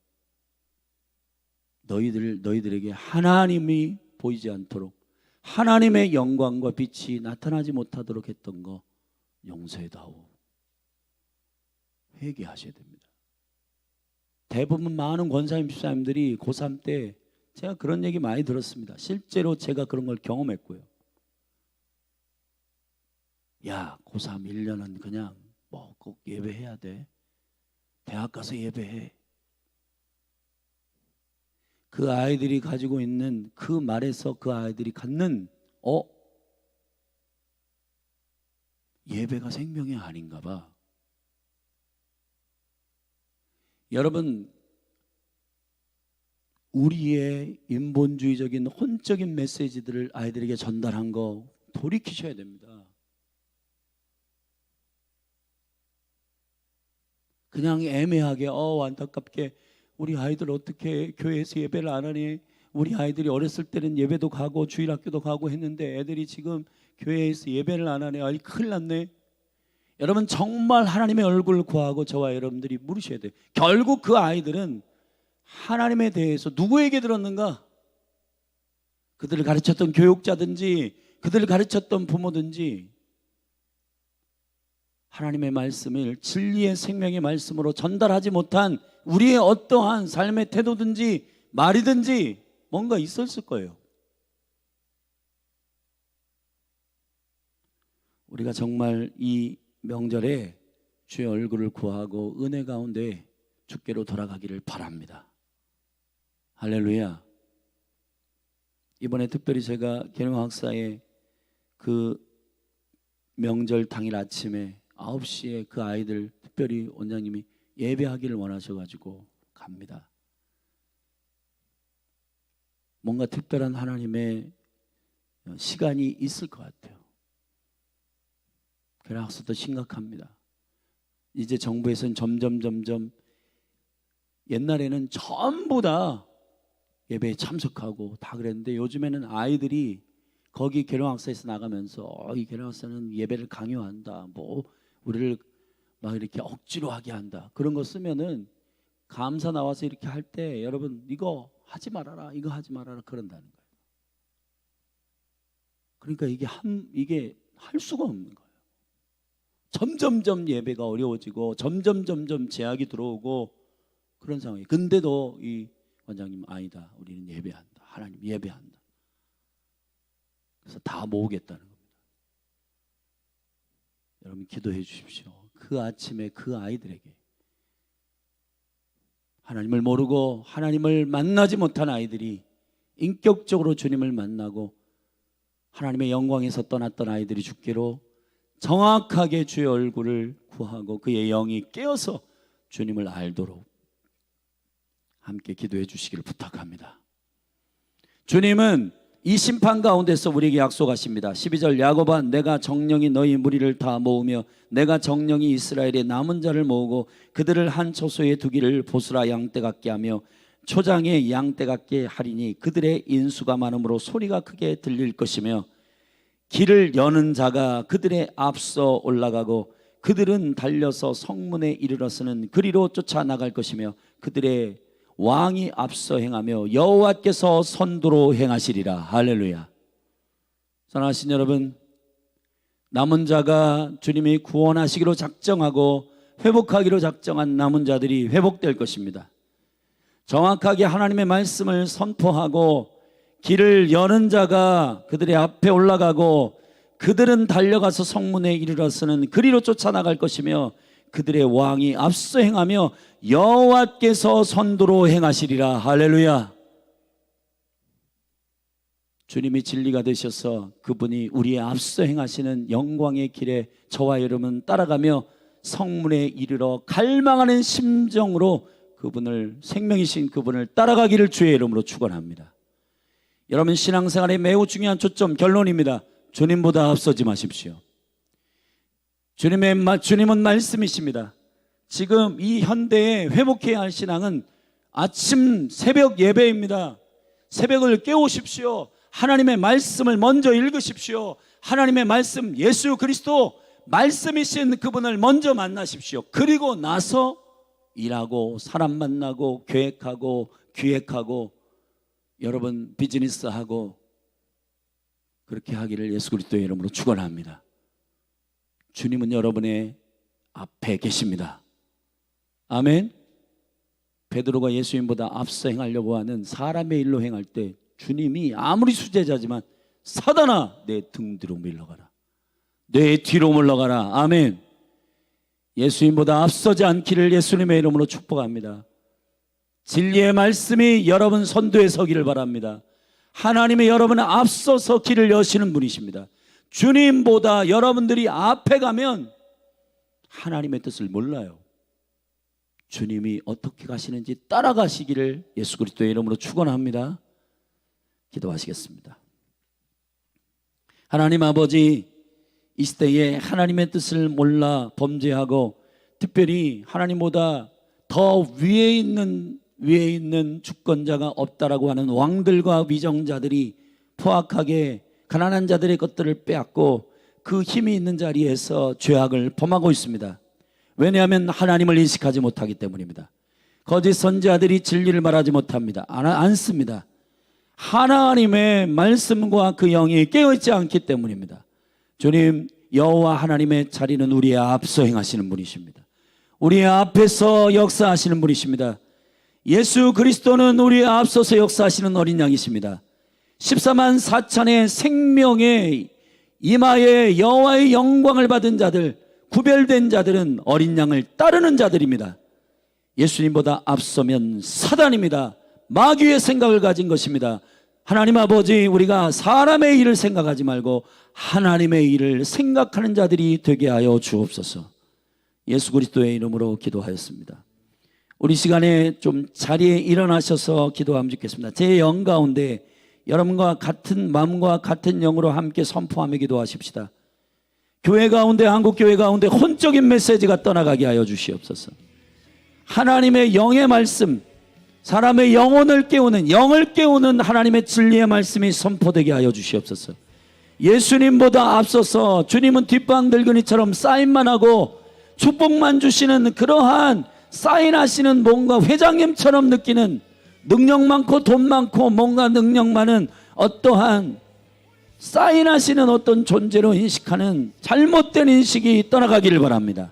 너희들에게 하나님이 보이지 않도록 하나님의 영광과 빛이 나타나지 못하도록 했던 거 용서해다오. 회개하셔야 됩니다. 대부분 많은 권사님 집사님들이 고3 때 제가 그런 얘기 많이 들었습니다. 실제로 제가 그런 걸 경험했고요. 야, 고3 1년은 그냥 뭐 꼭 예배해야 돼. 대학 가서 예배해. 그 아이들이 가지고 있는 그 말에서 그 아이들이 갖는 예배가 생명이 아닌가 봐. 여러분, 우리의 인본주의적인 혼적인 메시지들을 아이들에게 전달한 거 돌이키셔야 됩니다. 그냥 애매하게 안타깝게 우리 아이들 어떻게 교회에서 예배를 안 하니? 우리 아이들이 어렸을 때는 예배도 가고 주일학교도 가고 했는데 애들이 지금 교회에서 예배를 안 하네. 큰일 났네. 여러분, 정말 하나님의 얼굴을 구하고 저와 여러분들이 물으셔야 돼요. 결국 그 아이들은 하나님에 대해서 누구에게 들었는가? 그들을 가르쳤던 교육자든지 그들을 가르쳤던 부모든지 하나님의 말씀을 진리의 생명의 말씀으로 전달하지 못한 우리의 어떠한 삶의 태도든지 말이든지 뭔가 있었을 거예요. 우리가 정말 이 명절에 주의 얼굴을 구하고 은혜 가운데 주께로 돌아가기를 바랍니다. 할렐루야. 이번에 특별히 제가 계룡학사에 그 명절 당일 아침에 9시에 그 아이들 특별히 원장님이 예배하기를 원하셔가지고 갑니다. 뭔가 특별한 하나님의 시간이 있을 것 같아요. 계룡학사도 심각합니다. 이제 정부에서는 점점 옛날에는 전부 다 예배에 참석하고 다 그랬는데 요즘에는 아이들이 거기 계룡학사에서 나가면서 이 계룡학사는 예배를 강요한다, 뭐 우리를 막 이렇게 억지로 하게 한다, 그런 거 쓰면은 감사 나와서 이렇게 할 때 여러분 이거 하지 말아라, 이거 하지 말아라 그런다는 거예요. 그러니까 이게 할 수가 없는 거예요. 점점 예배가 어려워지고 점점 제약이 들어오고 그런 상황이에요. 근데도 이 원장님 아니다, 우리는 예배한다, 하나님 예배한다. 그래서 다 모으겠다는 겁니다. 여러분 기도해 주십시오. 그 아침에 그 아이들에게, 하나님을 모르고 하나님을 만나지 못한 아이들이 인격적으로 주님을 만나고 하나님의 영광에서 떠났던 아이들이 죽기로 정확하게 주의 얼굴을 구하고 그의 영이 깨어서 주님을 알도록 함께 기도해 주시기를 부탁합니다. 주님은 이 심판 가운데서 우리에게 약속하십니다. 12절 야곱아 내가 정령이 너희 무리를 다 모으며 내가 정령이 이스라엘의 남은 자를 모으고 그들을 한 처소에 두기를 보스라 양떼 같게 하며 초장에 양떼 같게 하리니 그들의 인수가 많으므로 소리가 크게 들릴 것이며 길을 여는 자가 그들의 앞서 올라가고 그들은 달려서 성문에 이르러서는 그리로 쫓아나갈 것이며 그들의 왕이 앞서 행하며 여호와께서 선두로 행하시리라. 할렐루야. 사랑하신 여러분, 남은 자가 주님이 구원하시기로 작정하고 회복하기로 작정한 남은 자들이 회복될 것입니다. 정확하게 하나님의 말씀을 선포하고 길을 여는 자가 그들의 앞에 올라가고 그들은 달려가서 성문에 이르러서는 그리로 쫓아나갈 것이며 그들의 왕이 앞서 행하며 여호와께서 선두로 행하시리라. 할렐루야. 주님이 진리가 되셔서 그분이 우리의 앞서 행하시는 영광의 길에 저와 여러분 따라가며 성문에 이르러 갈망하는 심정으로 그분을, 생명이신 그분을 따라가기를 주의 이름으로 축원합니다. 여러분 신앙생활의 매우 중요한 초점, 결론입니다. 주님보다 앞서지 마십시오. 주님은 말씀이십니다. 지금 이 현대에 회복해야 할 신앙은 아침 새벽 예배입니다. 새벽을 깨우십시오. 하나님의 말씀을 먼저 읽으십시오. 하나님의 말씀, 예수 그리스도 말씀이신 그분을 먼저 만나십시오. 그리고 나서 일하고 사람 만나고 계획하고 기획하고 여러분 비즈니스하고 그렇게 하기를 예수 그리스도의 이름으로 축원합니다. 주님은 여러분의 앞에 계십니다. 아멘. 베드로가 예수님보다 앞서 행하려고 하는 사람의 일로 행할 때 주님이 아무리 수제자지만 사단아 내 등 뒤로 물러가라, 내 뒤로 물러가라. 아멘. 예수님보다 앞서지 않기를 예수님의 이름으로 축복합니다. 진리의 말씀이 여러분 선두에 서기를 바랍니다. 하나님의 여러분은 앞서서 길을 여시는 분이십니다. 주님보다 여러분들이 앞에 가면 하나님의 뜻을 몰라요. 주님이 어떻게 가시는지 따라가시기를 예수 그리스도의 이름으로 축원합니다. 기도하시겠습니다. 하나님 아버지, 이 시대에 하나님의 뜻을 몰라 범죄하고 특별히 하나님보다 더 위에 있는 주권자가 없다라고 하는 왕들과 위정자들이 포악하게 가난한 자들의 것들을 빼앗고 그 힘이 있는 자리에서 죄악을 범하고 있습니다. 왜냐하면 하나님을 인식하지 못하기 때문입니다. 거짓 선지자들이 진리를 말하지 못합니다. 않습니다. 하나님의 말씀과 그 영이 깨어있지 않기 때문입니다. 주님, 여호와 하나님의 자리는 우리의 앞서 행하시는 분이십니다. 우리의 앞에서 역사하시는 분이십니다. 예수 그리스도는 우리의 앞서서 역사하시는 어린 양이십니다. 14만 4천의 생명의 이마에 여호와의 영광을 받은 자들, 구별된 자들은 어린 양을 따르는 자들입니다. 예수님보다 앞서면 사단입니다. 마귀의 생각을 가진 것입니다. 하나님 아버지, 우리가 사람의 일을 생각하지 말고 하나님의 일을 생각하는 자들이 되게 하여 주옵소서. 예수 그리스도의 이름으로 기도하였습니다. 우리 시간에 좀 자리에 일어나셔서 기도하면 좋겠습니다. 제 영 가운데 여러분과 같은 마음과 같은 영으로 함께 선포하며 기도하십시다. 교회 가운데, 한국 교회 가운데 혼적인 메시지가 떠나가게 하여 주시옵소서. 하나님의 영의 말씀, 사람의 영혼을 깨우는, 영을 깨우는 하나님의 진리의 말씀이 선포되게 하여 주시옵소서. 예수님보다 앞서서 주님은 뒷방 늙은이처럼 사인만 하고 축복만 주시는 그러한 사인하시는 뭔가 회장님처럼 느끼는 능력 많고 돈 많고 뭔가 능력 많은 어떠한 사인하시는 어떤 존재로 인식하는 잘못된 인식이 떠나가기를 바랍니다.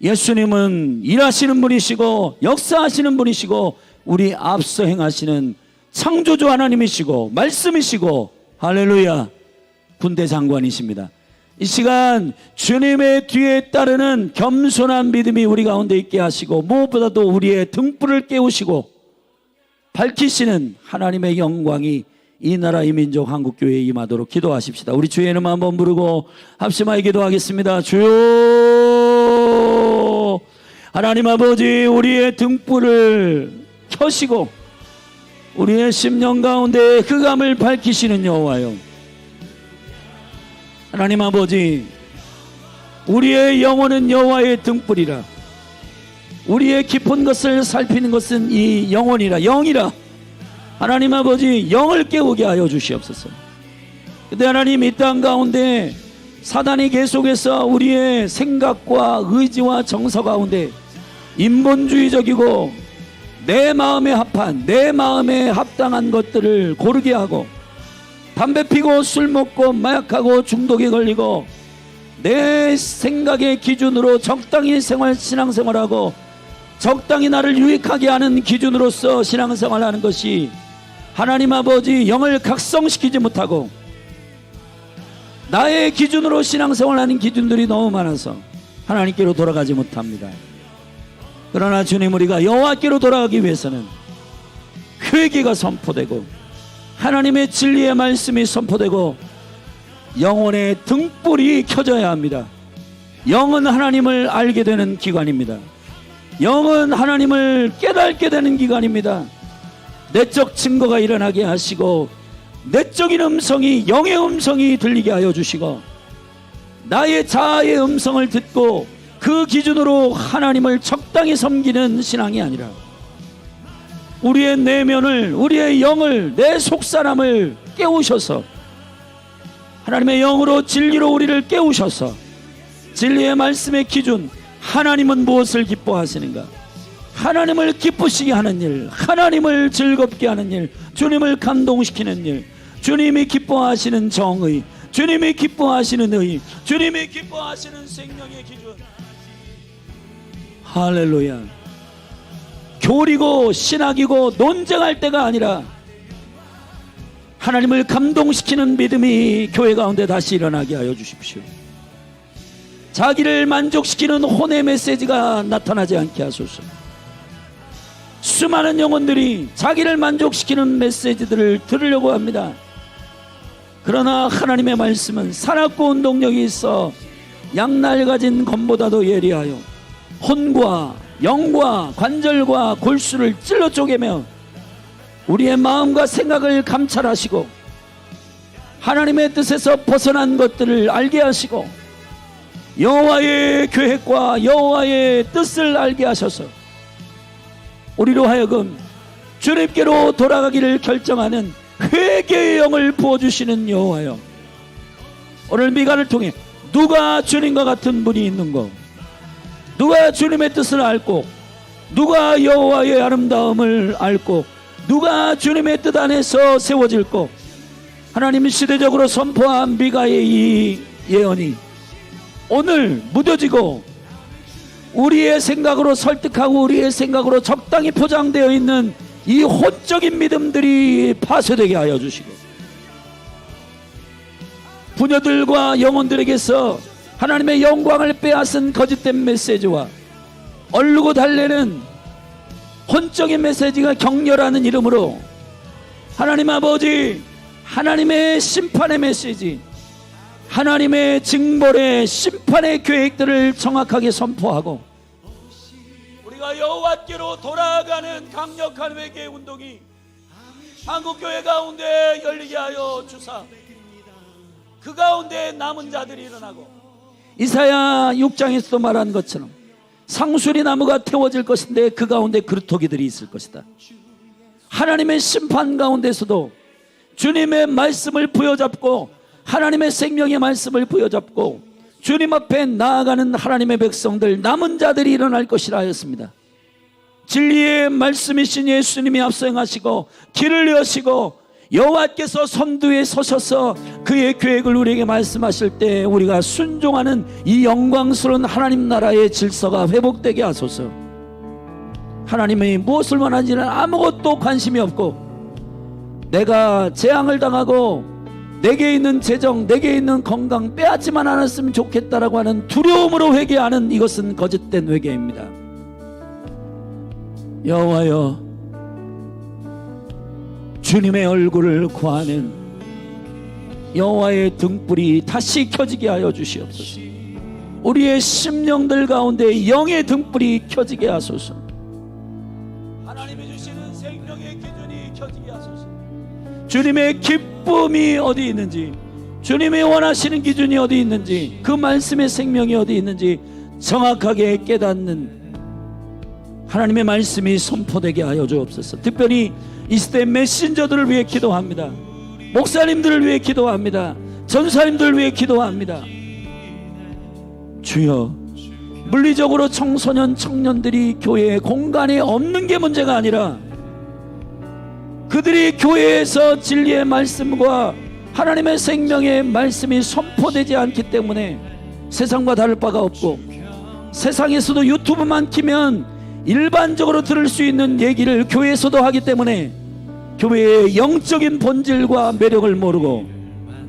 예수님은 일하시는 분이시고 역사하시는 분이시고 우리 앞서 행하시는 창조주 하나님이시고 말씀이시고 할렐루야 군대 장관이십니다. 이 시간 주님의 뒤에 따르는 겸손한 믿음이 우리 가운데 있게 하시고 무엇보다도 우리의 등불을 깨우시고 밝히시는 하나님의 영광이 이 나라 이 민족 한국교회에 임하도록 기도하십시다. 우리 주의 이름 한번 부르고 합심하여 기도하겠습니다. 주여, 하나님 아버지, 우리의 등불을 켜시고 우리의 심령 가운데 흑암을 밝히시는 여호와여, 하나님 아버지, 우리의 영혼은 여호와의 등불이라. 우리의 깊은 것을 살피는 것은 이 영혼이라, 영이라. 하나님 아버지, 영을 깨우게 하여 주시옵소서. 근데 하나님, 이 땅 가운데 사단이 계속해서 우리의 생각과 의지와 정서 가운데 인본주의적이고 내 마음에 합한, 내 마음에 합당한 것들을 고르게 하고 담배 피고 술 먹고 마약하고 중독에 걸리고 내 생각의 기준으로 적당히 신앙생활하고 적당히 나를 유익하게 하는 기준으로서 신앙생활하는 것이 하나님 아버지 영을 각성시키지 못하고 나의 기준으로 신앙생활하는 기준들이 너무 많아서 하나님께로 돌아가지 못합니다. 그러나 주님, 우리가 여호와께로 돌아가기 위해서는 회개가 선포되고 하나님의 진리의 말씀이 선포되고 영혼의 등불이 켜져야 합니다. 영은 하나님을 알게 되는 기관입니다. 영은 하나님을 깨닫게 되는 기관입니다. 내적 증거가 일어나게 하시고 내적인 음성이 영의 음성이 들리게 하여 주시고 나의 자아의 음성을 듣고 그 기준으로 하나님을 적당히 섬기는 신앙이 아니라 우리의 내면을, 우리의 영을, 내 속사람을 깨우셔서 하나님의 영으로 진리로 우리를 깨우셔서 진리의 말씀의 기준, 하나님은 무엇을 기뻐하시는가, 하나님을 기쁘시게 하는 일, 하나님을 즐겁게 하는 일, 주님을 감동시키는 일, 주님이 기뻐하시는 정의, 주님이 기뻐하시는 의, 주님이 기뻐하시는 생명의 기준. 할렐루야. 교리고 신학이고 논쟁할 때가 아니라 하나님을 감동시키는 믿음이 교회 가운데 다시 일어나게 하여 주십시오. 자기를 만족시키는 혼의 메시지가 나타나지 않게 하소서. 수많은 영혼들이 자기를 만족시키는 메시지들을 들으려고 합니다. 그러나 하나님의 말씀은 살았고 운동력이 있어 양날 가진 검보다도 예리하여 혼과 영과 관절과 골수를 찔러 쪼개며 우리의 마음과 생각을 감찰하시고 하나님의 뜻에서 벗어난 것들을 알게 하시고 여호와의 계획과 여호와의 뜻을 알게 하셔서 우리로 하여금 주님께로 돌아가기를 결정하는 회개의 영을 부어주시는 여호와여, 오늘 미가를 통해 누가 주님과 같은 분이 있는고, 누가 주님의 뜻을 알고, 누가 여호와의 아름다움을 알고, 누가 주님의 뜻 안에서 세워질고, 하나님이 시대적으로 선포한 미가의 이 예언이 오늘 무뎌지고 우리의 생각으로 설득하고 우리의 생각으로 적당히 포장되어 있는 이 혼적인 믿음들이 파쇄되게 하여 주시고 부녀들과 영혼들에게서 하나님의 영광을 빼앗은 거짓된 메시지와 얼르고 달래는 혼적인 메시지가 격렬하는 이름으로 하나님 아버지, 하나님의 심판의 메시지, 하나님의 징벌의 심판의 계획들을 정확하게 선포하고 우리가 여호와께로 돌아가는 강력한 회개 운동이 한국교회 가운데 열리게 하여 주사, 그 가운데 남은 자들이 일어나고 이사야 6장에서도 말한 것처럼 상수리 나무가 태워질 것인데 그 가운데 그루터기들이 있을 것이다. 하나님의 심판 가운데서도 주님의 말씀을 부여잡고 하나님의 생명의 말씀을 부여잡고 주님 앞에 나아가는 하나님의 백성들, 남은 자들이 일어날 것이라 하였습니다. 진리의 말씀이신 예수님이 앞서 행하시고 길을 여시고 여호와께서 선두에 서셔서 그의 계획을 우리에게 말씀하실 때 우리가 순종하는 이 영광스러운 하나님 나라의 질서가 회복되게 하소서. 하나님이 무엇을 원하는지는 아무것도 관심이 없고 내가 재앙을 당하고 내게 있는 재정, 내게 있는 건강 빼앗지만 않았으면 좋겠다라고 하는 두려움으로 회개하는 이것은 거짓된 회개입니다. 여호와여, 주님의 얼굴을 구하는 여호와의 등불이 다시 켜지게 하여 주시옵소서. 우리의 심령들 가운데 영의 등불이 켜지게 하소서. 하나님이 주시는 생명의 기준이 켜지게 하소서. 주님의 기쁨이 어디 있는지, 주님이 원하시는 기준이 어디 있는지, 그 말씀의 생명이 어디 있는지 정확하게 깨닫는 하나님의 말씀이 선포되게 하여 주옵소서. 특별히 이 시대 메신저들을 위해 기도합니다. 목사님들을 위해 기도합니다. 전사님들을 위해 기도합니다. 주여, 물리적으로 청소년, 청년들이 교회에 공간이 없는 게 문제가 아니라 그들이 교회에서 진리의 말씀과 하나님의 생명의 말씀이 선포되지 않기 때문에 세상과 다를 바가 없고, 세상에서도 유튜브만 키면 일반적으로 들을 수 있는 얘기를 교회에서도 하기 때문에 교회의 영적인 본질과 매력을 모르고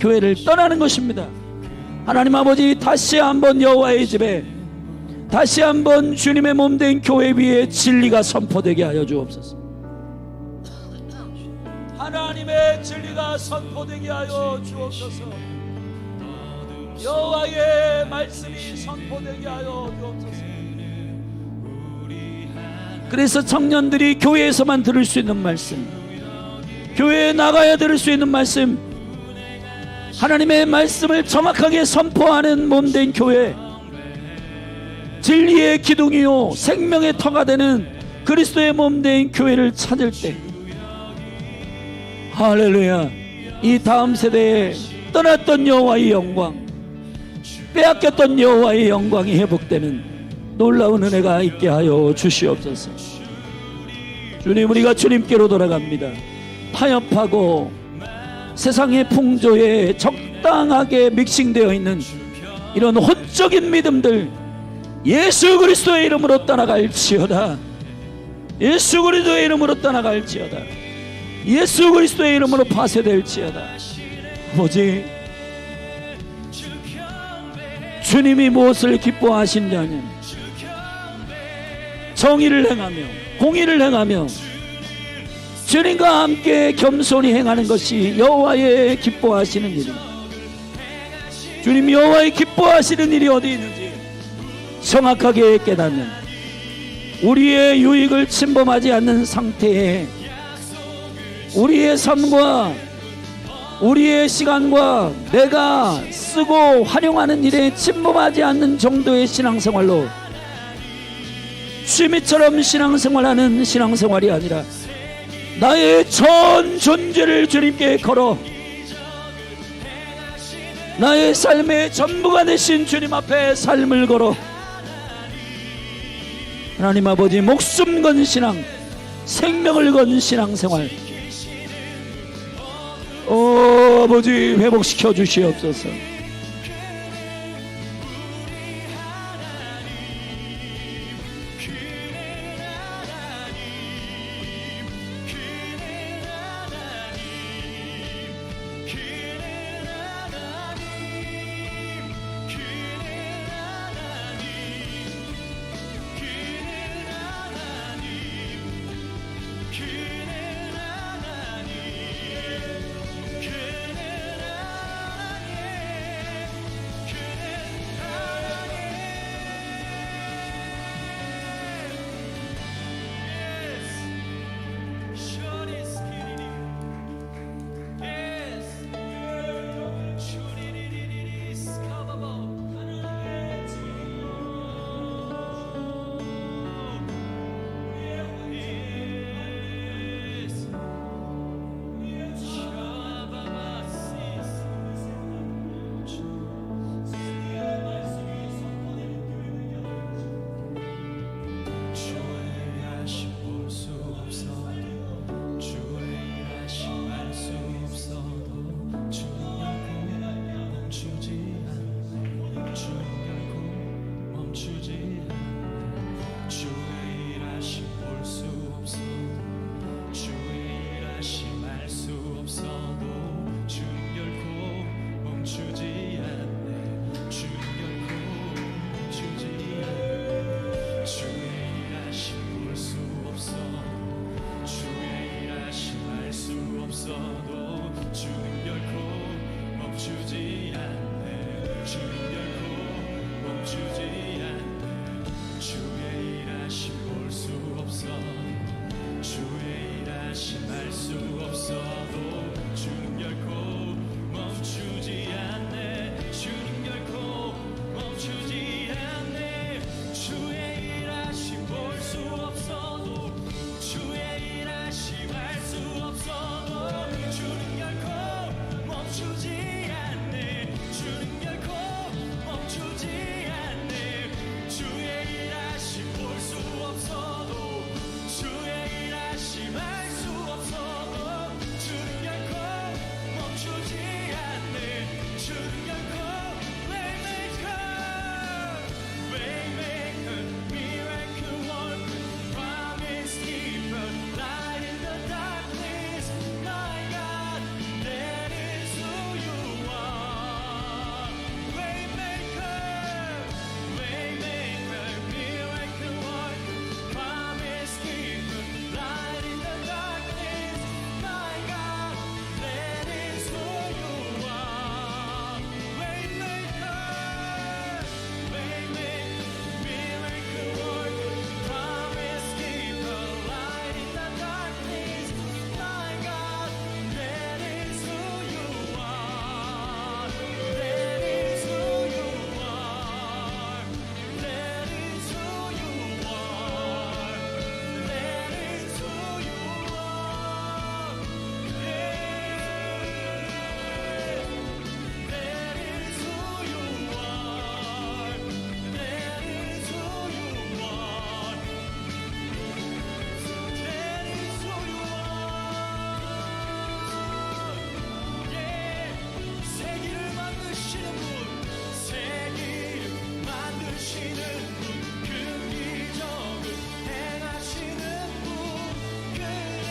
교회를 떠나는 것입니다. 하나님 아버지, 다시 한번 여호와의 집에, 다시 한번 주님의 몸된 교회 위에 진리가 선포되게 하여 주옵소서. 하나님의 진리가 선포되게 하여 주옵소서. 여호와의 말씀이 선포되게 하여 주옵소서. 그래서 청년들이 교회에서만 들을 수 있는 말씀, 교회에 나가야 들을 수 있는 말씀, 하나님의 말씀을 정확하게 선포하는 몸된 교회, 진리의 기둥이요 생명의 터가 되는 그리스도의 몸된 교회를 찾을 때, 할렐루야, 이 다음 세대에 떠났던 여호와의 영광, 빼앗겼던 여호와의 영광이 회복되는 놀라운 은혜가 있게 하여 주시옵소서. 주님, 우리가 주님께로 돌아갑니다. 타협하고 세상의 풍조에 적당하게 믹싱되어 있는 이런 혼적인 믿음들 예수 그리스도의 이름으로 떠나갈지어다. 예수 그리스도의 이름으로 떠나갈지어다. 예수 그리스도의 이름으로 파쇄될지어다. 아버지, 주님이 무엇을 기뻐하시냐면 정의를 행하며 공의를 행하며 주님과 함께 겸손히 행하는 것이 여호와의 기뻐하시는 일입니다. 주님, 여호와의 기뻐하시는 일이 어디 있는지 정확하게 깨닫는, 우리의 유익을 침범하지 않는 상태에 우리의 삶과 우리의 시간과 내가 쓰고 활용하는 일에 침범하지 않는 정도의 신앙생활로, 취미처럼 신앙생활하는 신앙생활이 아니라 나의 전 존재를 주님께 걸어 나의 삶의 전부가 되신 주님 앞에 삶을 걸어 하나님 아버지, 목숨 건 신앙, 생명을 건 신앙생활, 아버지 회복시켜 주시옵소서. 없어도 주는 결코 멈추지 않네. 주는 결코 멈추지 않네. 주의 일하심 볼 수 없어도 주의 일하심 알 수 없어도 주는 결코 멈추지 않네. 주는 결코 멈추지 않네. 주의 일하심 볼 수 없어도 주의 일하심 알 수 없어도 주는 결코 멈추지 않네. 주는 결코 Waymaker, miracle worker, promise keeper, light in the darkness. My God, that is who you are. Waymaker, miracle worker, promise keeper, light in the darkness. My God, that is who you are. Waymaker, miracle worker, promise keeper, light in the darkness. My God, that is who you are. That is who you are. That is who you are. That is who you are. That is who you are. That is who you are. That is who you are. 세기를 만드시는 분, 세기를 만드시는 분, 그 기적을 행하시는 분, 그는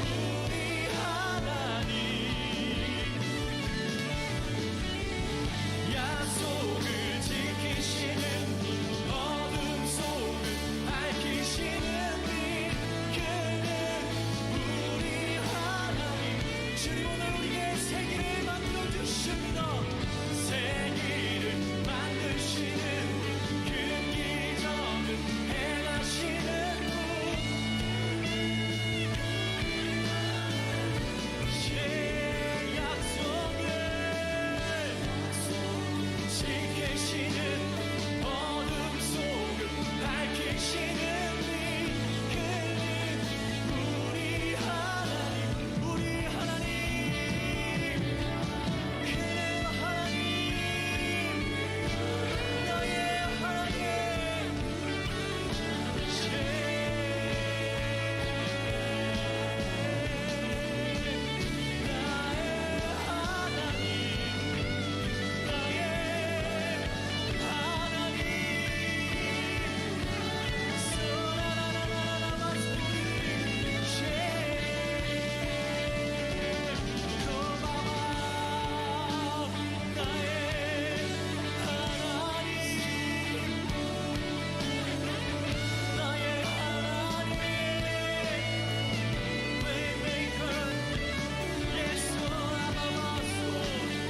우리 하나님. 약속을 지키시는 분, 어둠 속을 밝히시는 분, 그는 우리 하나님. 주님 오늘 우리에게 세기를 만들어 주십니다. 세기를 만드시는 분, 그 기적을 행하시는 분, 약속을 지키시는 어둠 속을 밝히시는 분, 그는 우리 하나님. 우리 하나님, 그는 하나님, 너의 하나님. 나의 하나님, 나의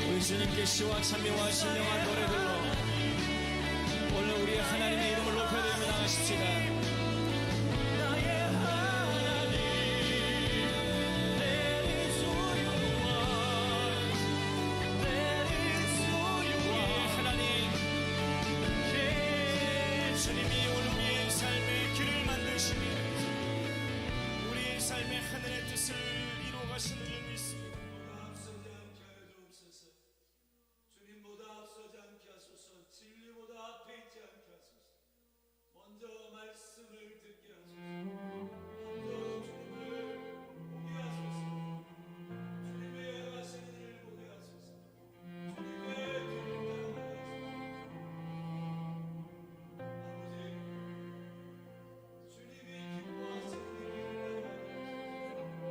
우리 주님께 시와 찬미와 신령한 노래들로 오늘 우리의 하나님의 이름을 높여드리며 나가십시다. 나의 하나님, That is who you are. That is who you are. 우리의 하나님, 주님이 오늘 우리의 삶의 길을 만드시며 우리의 삶의 하늘의 뜻을 이루어 가시는 줄 믿습니다. 앞서지 않게 하여 주옵소서. 주님보다 앞서지 않게 하소서. 진리보다 앞에 있지 않게 하소서. 먼저 말씀을 듣게 하소서. 먼저 주님을 보게 하소서. 주님의 행하시는 일을 보게 하소서. 주님의 길을 따라가게 하소서. 아버지, 주님이 기뻐하시는 일을 따라가게 하소서.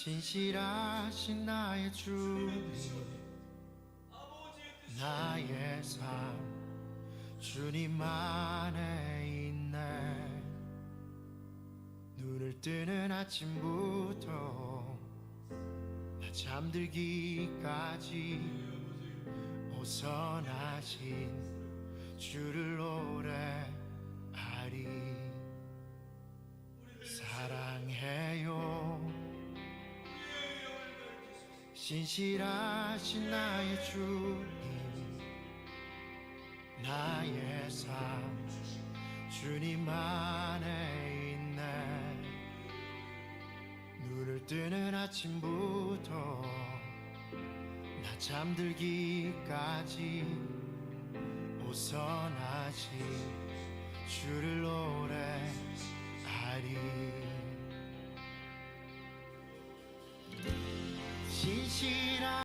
신실하신 나의 주님 나의 삶 주님 안에 있네 눈을 뜨는 아침부터 나 잠들기까지 오선하신 주를 노래하리 사랑해요 신실하신 나의 주님 나의 삶 주님 안에 있네 눈을 뜨는 아침부터 나 잠들기까지 오선하신 주를 노래하리 신실한